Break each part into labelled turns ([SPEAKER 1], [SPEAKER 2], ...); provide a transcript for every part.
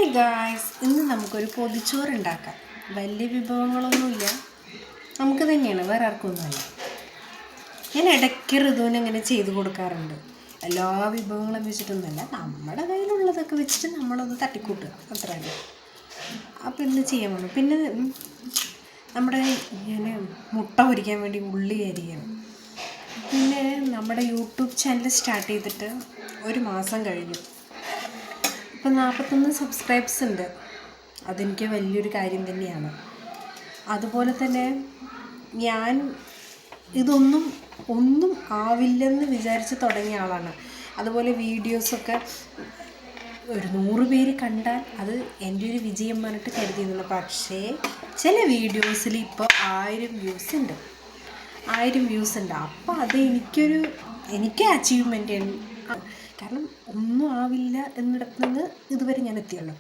[SPEAKER 1] Hi guys, ഇന്ന് നമുക്കൊരു പൊതിച്ചോറ് ഉണ്ടാക്കാം. വലിയ വിഭവങ്ങളൊന്നുമില്ല, നമുക്ക് തന്നെയാണ്, വേറെ ആർക്കൊന്നുമല്ല. ഞാൻ ഇടയ്ക്ക് ഋതുവിന് ഇങ്ങനെ ചെയ്ത് കൊടുക്കാറുണ്ട്. എല്ലാ വിഭവങ്ങളും വെച്ചിട്ടൊന്നുമല്ല, നമ്മുടെ കയ്യിലുള്ളതൊക്കെ വെച്ചിട്ട് നമ്മളൊന്ന് തട്ടിക്കൂട്ടുക, അത്രയല്ല. അപ്പോൾ ഇന്ന് ചെയ്യാൻ പോകുന്നു. പിന്നെ ഞാൻ മുട്ട പൊരിക്കാൻ വേണ്ടി ഉള്ളി അരിയണം. പിന്നെ നമ്മുടെ യൂട്യൂബ് ചാനൽ സ്റ്റാർട്ട് ചെയ്തിട്ട് 1 മാസം കഴിഞ്ഞു. ഇപ്പം 41 സബ്സ്ക്രൈബ്സ് ഉണ്ട്. അതെനിക്ക് വലിയൊരു കാര്യം തന്നെയാണ്. അതുപോലെ തന്നെ ഞാൻ ഒന്നും ആവില്ലെന്ന് വിചാരിച്ച് തുടങ്ങിയ ആളാണ്. അതുപോലെ വീഡിയോസൊക്കെ ഒരു 100 പേര് കണ്ടാൽ അത് എൻ്റെ ഒരു വിജയം പറഞ്ഞിട്ട് കരുതിയിരുന്നുള്ളൂ. പക്ഷേ ചില വീഡിയോസിൽ ഇപ്പോൾ 1000 വ്യൂസ് ഉണ്ട്. 1000 വ്യൂസ് ഉണ്ട്. അപ്പോൾ അത് എനിക്ക് അച്ചീവ്മെൻ്റ്. കാരണം ഒന്നും ആവില്ല എന്നിടത്ത് നിന്ന് ഇതുവരെ ഞാൻ എത്തിയല്ലോ.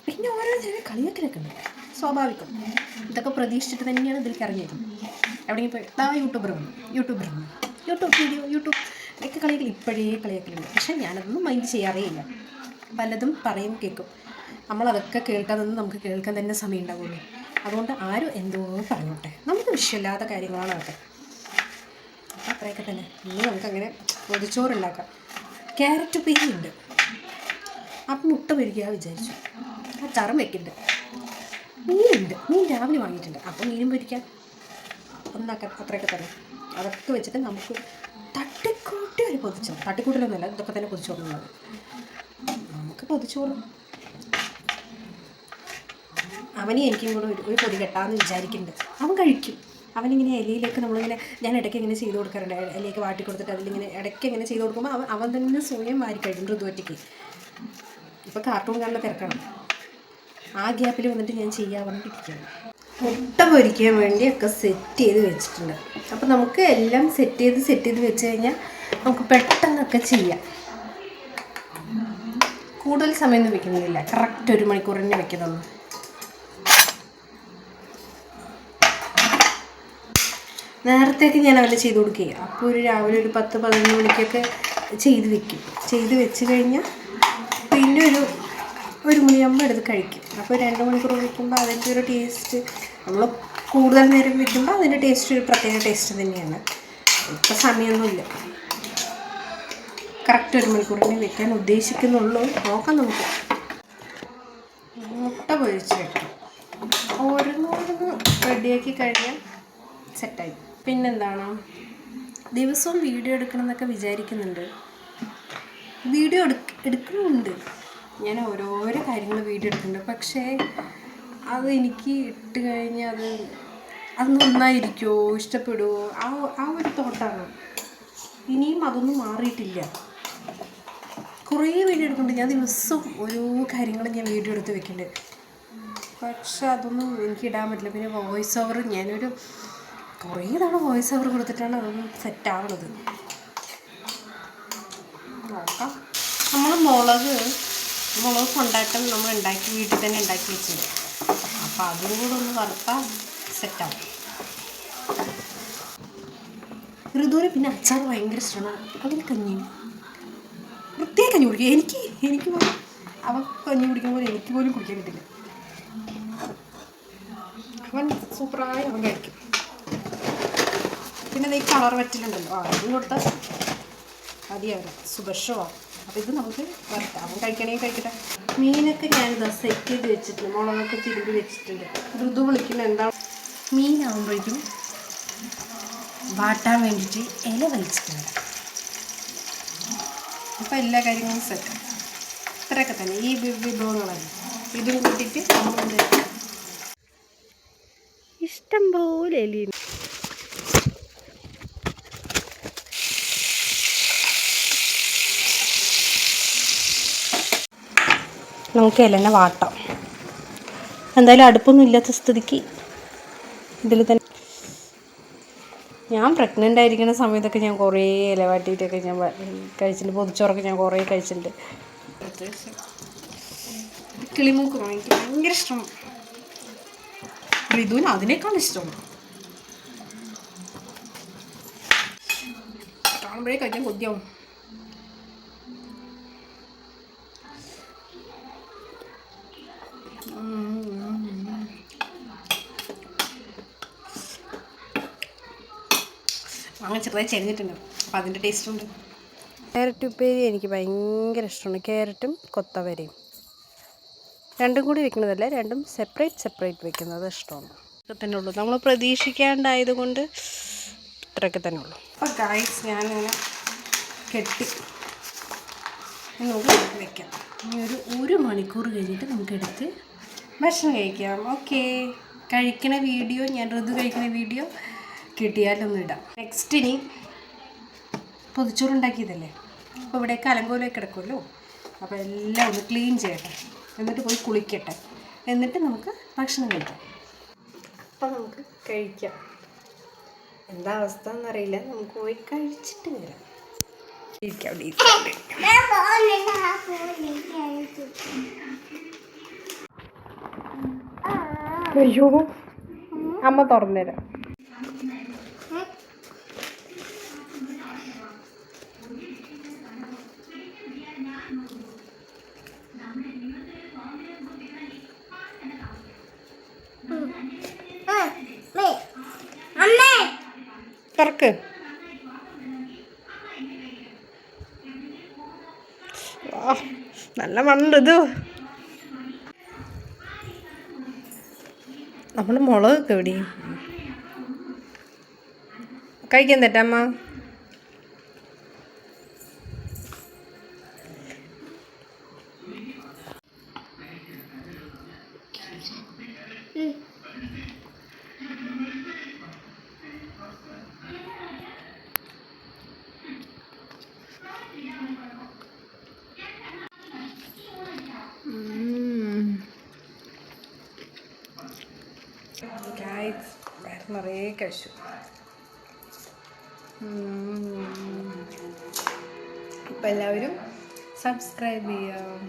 [SPEAKER 1] പിന്നെ ഓരോ കളിയാക്കലൊക്കെ ഉണ്ട്, സ്വാഭാവികം. ഇതൊക്കെ പ്രതീക്ഷിച്ചിട്ട് തന്നെയാണ് ഇതിലേക്ക് ഇറങ്ങിയത്. എവിടെയെങ്കിലും പോയി യൂട്യൂബ് വീഡിയോ ഒക്കെ കളിയാക്കൽ ഇപ്പോഴേ കളിയാക്കലുണ്ട്. പക്ഷേ ഞാനതൊന്നും മൈൻഡ് ചെയ്യാറേ ഇല്ല. പലതും പറയും കേൾക്കും. നമ്മളതൊക്കെ കേൾക്കാൻ നിന്ന് നമുക്ക് കേൾക്കാൻ തന്നെ സമയം ഉണ്ടാവുള്ളൂ. അതുകൊണ്ട് ആരും എന്തോ പറഞ്ഞോട്ടെ, നമുക്ക് വിഷയമില്ലാത്ത കാര്യങ്ങളാണ് അതൊക്കെ. അപ്പോൾ അത്രയൊക്കെ തന്നെ. ഇനി നമുക്കങ്ങനെ പൊതിച്ചോറുണ്ടാക്കാം. ക്യാരറ്റ് ഉപ്പേരി ഉണ്ട്. അപ്പം മുട്ട പൊരിക്കുക വിചാരിച്ചു. അച്ചാറും വെക്കുന്നുണ്ട്. മീൻ രാവിലെ വാങ്ങിയിട്ടുണ്ട്. അപ്പോൾ മീനും പൊരിക്കാം, ഒന്നാക്കാം, അത്രയൊക്കെ തന്നെ. അതൊക്കെ വെച്ചിട്ട് നമുക്ക് തട്ടിക്കൂട്ടി ഒരു പൊതിച്ചോറ്. തട്ടിക്കൂട്ടിലൊന്നുമല്ല, ഇതൊക്കെ തന്നെ പൊതിച്ചോറുള്ളത്. നമുക്ക് പൊതിച്ചോറ് അവനെ എനിക്കും കൂടെ ഒരു പൊതി കെട്ടാമെന്ന് വിചാരിക്കുന്നുണ്ട്. അവൻ കഴിക്കും. അവനിങ്ങനെ ഇലയിലേക്ക് നമ്മളിങ്ങനെ, ഞാൻ ഇടയ്ക്ക് ഇങ്ങനെ ചെയ്ത് കൊടുക്കാറുണ്ട്. ഇലയ്ക്ക് വാട്ടി കൊടുത്തിട്ട് അതിലിങ്ങനെ ഇടയ്ക്ക് ഇങ്ങനെ ചെയ്ത് കൊടുക്കുമ്പോൾ അവൻ തന്നെ സ്വയം വാരി കഴിക്കും. ഋതുവറ്റിക്ക് ഇപ്പോൾ കാർട്ടൂൺ കാണുന്ന തിരക്കണം. ആ ഗ്യാപ്പിൽ വന്നിട്ട് ഞാൻ ചെയ്യാൻ പറഞ്ഞിട്ടിരിക്കുകയാണ്. മുട്ട പൊരിക്കാൻ വേണ്ടിയൊക്കെ സെറ്റ് ചെയ്ത് വെച്ചിട്ടുണ്ട്. അപ്പോൾ നമുക്ക് എല്ലാം സെറ്റ് ചെയ്ത് വെച്ച് കഴിഞ്ഞാൽ നമുക്ക് പെട്ടെന്നൊക്കെ ചെയ്യാം. കൂടുതൽ സമയമൊന്നും വെക്കുന്നില്ല, കറക്റ്റ് 1 മണിക്കൂർ തന്നെ വെക്കുന്നൊന്നും. നേരത്തേക്ക് ഞാൻ അവരെ ചെയ്ത് കൊടുക്കുകയും അപ്പോൾ രാവിലെ ഒരു 10-11 മണിക്കൊക്കെ ചെയ്ത് വെച്ച് കഴിഞ്ഞാൽ പിന്നെ ഒരു മണിയാകുമ്പോൾ എടുത്ത് കഴിക്കും. അപ്പോൾ 2 മണിക്കൂർ വയ്ക്കുമ്പോൾ അതിൻ്റെ ഒരു ടേസ്റ്റ്, നമ്മൾ കൂടുതൽ നേരം വയ്ക്കുമ്പോൾ അതിൻ്റെ ടേസ്റ്റ് ഒരു പ്രത്യേക ടേസ്റ്റ് തന്നെയാണ്. ഇപ്പോൾ സമയമൊന്നുമില്ല, കറക്റ്റ് 1 മണിക്കൂർ തന്നെ വെക്കാൻ ഉദ്ദേശിക്കുന്നുള്ളൂ. നോക്കാം നമുക്ക്. മുട്ട പൊരിച്ച് വെക്കാം. ഓരോന്ന് റെഡിയാക്കി കഴിഞ്ഞാൽ സെറ്റായി. പിന്നെന്താണ്, ദിവസവും വീഡിയോ എടുക്കണം എന്നൊക്കെ വിചാരിക്കുന്നുണ്ട്. വീഡിയോ എടുക്കുന്നുണ്ട്. ഞാൻ ഓരോരോ കാര്യങ്ങൾ വീഡിയോ എടുക്കുന്നുണ്ട്. പക്ഷേ അത് എനിക്ക് ഇട്ട് കഴിഞ്ഞാൽ അത് നന്നായിരിക്കുമോ, ഇഷ്ടപ്പെടുമോ, ആ ഒരു തോട്ടാണ്. ഇനിയും അതൊന്നും മാറിയിട്ടില്ല. കുറേ വീഡിയോ എടുക്കുന്നുണ്ട്. ഞാൻ ദിവസവും ഓരോ കാര്യങ്ങളും ഞാൻ വീഡിയോ എടുത്ത് വെക്കുന്നുണ്ട്. പക്ഷെ അതൊന്നും എനിക്ക് ഇടാൻ പറ്റില്ല. പിന്നെ വോയിസ് ഓവർ കുറേ തവണ വോയിസ് ഓവർ കൊടുത്തിട്ടാണ് അതൊന്നും സെറ്റാവണത്. നോക്കാം. നമ്മൾ മുളക് കൊണ്ടാട്ടം വീട്ടിൽ തന്നെ ഉണ്ടാക്കി വെച്ചിട്ടുണ്ട്. അപ്പോൾ അതും കൂടെ ഒന്ന് വറുത്താൽ സെറ്റാവും. ഋതുവിന് പിന്നെ അച്ചാർ ഭയങ്കര ഇഷ്ടമാണ്. അതിന് പ്രത്യേക കഞ്ഞി കുടിക്കുക. എനിക്ക് പോലും അവൻ കഞ്ഞി കുടിക്കുമ്പോൾ എനിക്ക് പോലും കുടിക്കാൻ കിട്ടില്ല. അവൻ സൂപ്പറായി അവൻ കഴിക്കും. പിന്നെ ഈ കളർ വറ്റലുണ്ടല്ലോ, അതും കൊടുത്താൽ മതിയാവില്ല, സുഭിക്ഷമാണ്. അപ്പോൾ ഇത് നമുക്ക് വറുക്കാം. അവൻ കഴിക്കട്ടെ. മീനൊക്കെ ഞാനിതാ സെറ്റ് ചെയ്ത് വെച്ചിട്ടുണ്ട്. മുളകൊക്കെ തിരുമ്പി വെച്ചിട്ടുണ്ട്. ഋതു വിളിക്കുന്ന എന്താണ്, മീനാകുമ്പോഴേക്കും വാട്ടാൻ വേണ്ടിയിട്ട് ഇല വലിച്ചിട്ടുണ്ട്. അപ്പോൾ എല്ലാ കാര്യങ്ങളും സെറ്റ്. ഇത്രയൊക്കെ തന്നെ ഈ വിഭവങ്ങളാണ്. ഇതും കൂട്ടിയിട്ട് നമ്മൾ ഇഷ്ടം പോലെ എലി. നമുക്ക് ഇല തന്നെ വാട്ടാം. എന്തായാലും അടുപ്പൊന്നും ഇല്ലാത്ത സ്ഥിതിക്ക് ഇതിൽ തന്നെ. ഞാൻ പ്രഗ്നൻ്റ് ആയിരിക്കുന്ന സമയത്തൊക്കെ ഞാൻ കുറേ ഇല വാട്ടിയിട്ടൊക്കെ ഞാൻ കഴിച്ചിട്ടുണ്ട്. പൊതിച്ചോറൊക്കെ ഞാൻ കുറേ കഴിച്ചിട്ടുണ്ട്. കിളിമൂക്ക് എനിക്ക് ഭയങ്കര ഇഷ്ടമാണ്. ഋതുവിന് അതിനേക്കാൾ ഇഷ്ടമാണ്. കാണുമ്പോഴേ കഴിക്കാൻ കൊതിയാവും. അങ്ങനെ ചെറുതായി ചെരിഞ്ഞിട്ടുണ്ട്, അപ്പം അതിൻ്റെ ടേസ്റ്റുണ്ട്. ക്യാരറ്റ് ഉപ്പേരി എനിക്ക് ഭയങ്കര ഇഷ്ടമാണ്. ക്യാരറ്റും കൊത്തവരയും രണ്ടും കൂടി വെക്കുന്നതല്ല, രണ്ടും സെപ്പറേറ്റ് വെക്കുന്നത് ഇഷ്ടമാണ്. ഇതൊക്കെ തന്നെ ഉള്ളൂ, നമ്മൾ പ്രതീക്ഷിക്കാണ്ടായതുകൊണ്ട് ഇത്രയൊക്കെ തന്നെ ഉള്ളൂ. അപ്പോൾ ഗായ്സ് ഞാനിങ്ങനെ കെട്ടി നമുക്ക് വെക്കാം. ഇനി ഒരു മണിക്കൂർ കഴിഞ്ഞിട്ട് നമുക്കെടുത്ത് ഭക്ഷണം കഴിക്കാം. ഓക്കെ, കഴിക്കണ വീഡിയോ, ഞാൻ ഋതു കഴിക്കുന്ന വീഡിയോ കിട്ടിയാലൊന്നും ഇടാം. നെക്സ്റ്റ് ഇനി പൊതിച്ചോറുണ്ടാക്കിയതല്ലേ, അപ്പോൾ ഇവിടെയൊക്കെ അലങ്കോലമൊക്കെ കിടക്കുമല്ലോ, അപ്പോൾ എല്ലാം ഒന്ന് ക്ലീൻ ചെയ്യട്ടെ, എന്നിട്ട് പോയി കുളിക്കട്ടെ, എന്നിട്ട് നമുക്ക് ഭക്ഷണം കഴിക്കാം. അപ്പോൾ നമുക്ക് കഴിക്കാം. എന്താ അവസ്ഥ എന്നറിയില്ല, നമുക്ക് പോയി കഴിച്ചിട്ട് വരാം. അയ്യോ, അമ്മ തുറന്നുതരാം. തുറക്ക്. നല്ല മണ്ണുണ്ട് ഇത്. നമ്മൾ മുളകൊക്കെ എവിടെ കഴിക്കാൻ തെറ്റമ്മ? നിറയെ കഴിച്ചു. അപ്പം എല്ലാവരും സബ്സ്ക്രൈബ് ചെയ്യാം.